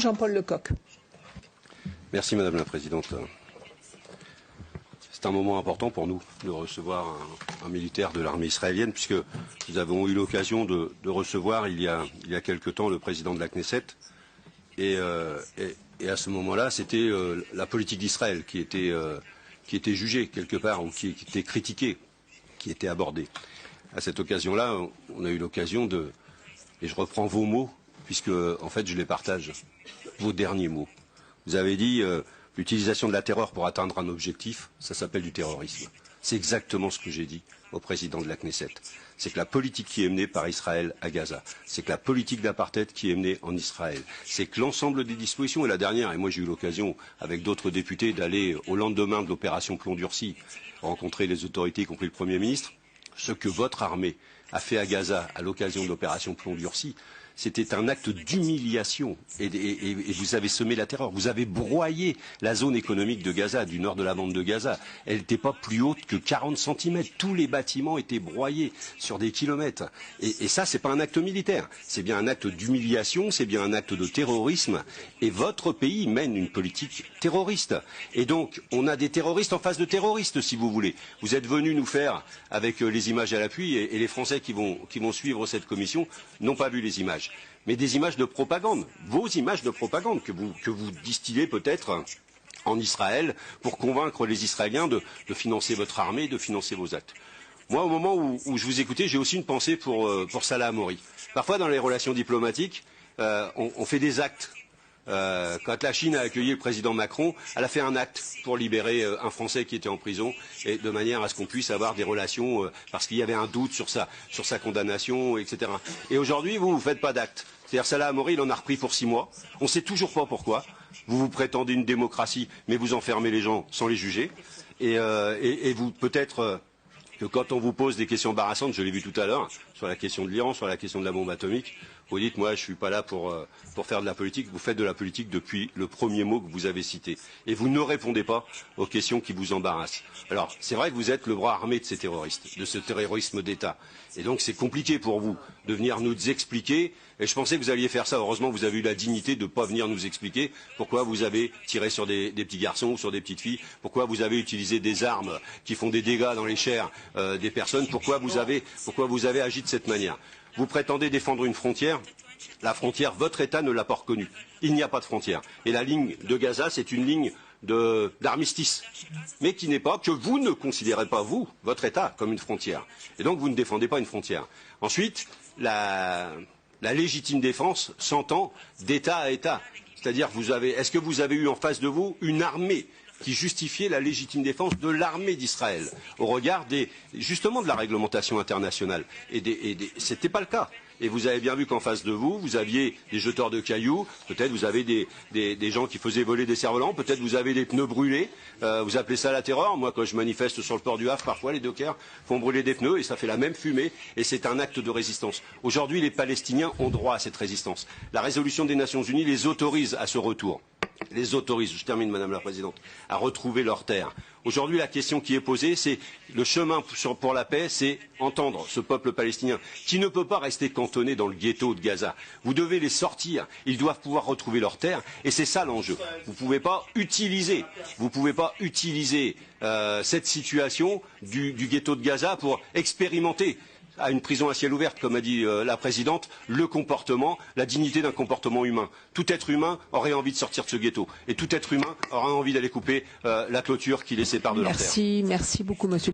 Jean-Paul Lecoq. Merci Madame la Présidente. C'est un moment important pour nous de recevoir un militaire de l'armée israélienne, puisque nous avons eu l'occasion de recevoir il y a quelque temps le président de la Knesset. Et à ce moment-là, c'était la politique d'Israël qui était jugée quelque part, ou qui était critiquée, qui était abordée. À cette occasion-là, on a eu l'occasion de, et je reprends vos mots, puisque en fait je les partage, vos derniers mots. Vous avez dit l'utilisation de la terreur pour atteindre un objectif, ça s'appelle du terrorisme. C'est exactement ce que j'ai dit au président de la Knesset. C'est que la politique qui est menée par Israël à Gaza, c'est que la politique d'apartheid qui est menée en Israël, c'est que l'ensemble des dispositions, et la dernière, et moi j'ai eu l'occasion avec d'autres députés d'aller au lendemain de l'opération Plomb Durci, rencontrer les autorités, y compris le Premier ministre, ce que votre armée a fait à Gaza à l'occasion de l'opération Plomb Durci, c'était un acte d'humiliation et vous avez semé la terreur. Vous avez broyé la zone économique de Gaza, du nord de la bande de Gaza. Elle n'était pas plus haute que 40 cm. Tous les bâtiments étaient broyés sur des kilomètres. Et ça, c'est pas un acte militaire. C'est bien un acte d'humiliation, c'est bien un acte de terrorisme. Et votre pays mène une politique terroriste. Et donc, on a des terroristes en face de terroristes, si vous voulez. Vous êtes venus nous faire, avec les images à l'appui, et les Français qui vont suivre cette commission n'ont pas vu les images. Mais des images de propagande, vos images de propagande que vous distillez peut-être en Israël pour convaincre les Israéliens de financer votre armée, de financer vos actes. Moi, au moment où je vous écoutais, j'ai aussi une pensée pour Salah Hamouri. Parfois, dans les relations diplomatiques, on fait des actes. Quand la Chine a accueilli le président Macron, elle a fait un acte pour libérer un Français qui était en prison, et de manière à ce qu'on puisse avoir des relations, parce qu'il y avait un doute sur sa condamnation, etc. Et aujourd'hui, vous ne faites pas d'acte. C'est-à-dire Salah Hamouri, il en a repris pour 6 mois. On ne sait toujours pas pourquoi. Vous prétendez une démocratie, mais vous enfermez les gens sans les juger. Et vous, peut-être que quand on vous pose des questions embarrassantes, je l'ai vu tout à l'heure, sur la question de l'Iran, sur la question de la bombe atomique, vous dites, moi, je ne suis pas là pour faire de la politique. Vous faites de la politique depuis le premier mot que vous avez cité. Et vous ne répondez pas aux questions qui vous embarrassent. Alors, c'est vrai que vous êtes le bras armé de ces terroristes, de ce terrorisme d'État. Et donc, c'est compliqué pour vous de venir nous expliquer. Et je pensais que vous alliez faire ça. Heureusement, vous avez eu la dignité de ne pas venir nous expliquer pourquoi vous avez tiré sur des petits garçons ou sur des petites filles, pourquoi vous avez utilisé des armes qui font des dégâts dans les chairs des personnes, pourquoi vous avez agi de cette manière. Vous prétendez défendre une frontière. La frontière, votre État ne l'a pas reconnue. Il n'y a pas de frontière. Et la ligne de Gaza, c'est une ligne d'armistice, mais qui n'est pas, que vous ne considérez pas, vous, votre État, comme une frontière. Et donc, vous ne défendez pas une frontière. Ensuite, la légitime défense s'entend d'État à État. C'est-à-dire, est-ce que vous avez eu en face de vous une armée qui justifiait la légitime défense de l'armée d'Israël au regard justement de la réglementation internationale. Ce n'était pas le cas. Et vous avez bien vu qu'en face de vous, vous aviez des jeteurs de cailloux, peut-être vous avez des gens qui faisaient voler des cerfs-volants, peut-être vous avez des pneus brûlés, vous appelez ça la terreur. Moi, quand je manifeste sur le port du Havre, parfois les dockers font brûler des pneus et ça fait la même fumée et c'est un acte de résistance. Aujourd'hui, les Palestiniens ont droit à cette résistance. La résolution des Nations Unies les autorise à ce retour. Les autorise, je termine Madame la Présidente, à retrouver leurs terres. Aujourd'hui, la question qui est posée, c'est le chemin pour la paix, c'est entendre ce peuple palestinien qui ne peut pas rester cantonné dans le ghetto de Gaza. Vous devez les sortir, ils doivent pouvoir retrouver leurs terres et c'est ça l'enjeu. Vous ne pouvez pas utiliser cette situation du ghetto de Gaza pour expérimenter à une prison à ciel ouvert, comme a dit la présidente, le comportement, la dignité d'un comportement humain. Tout être humain aurait envie de sortir de ce ghetto. Et tout être humain aurait envie d'aller couper la clôture qui les sépare de leur terre. Merci beaucoup, monsieur.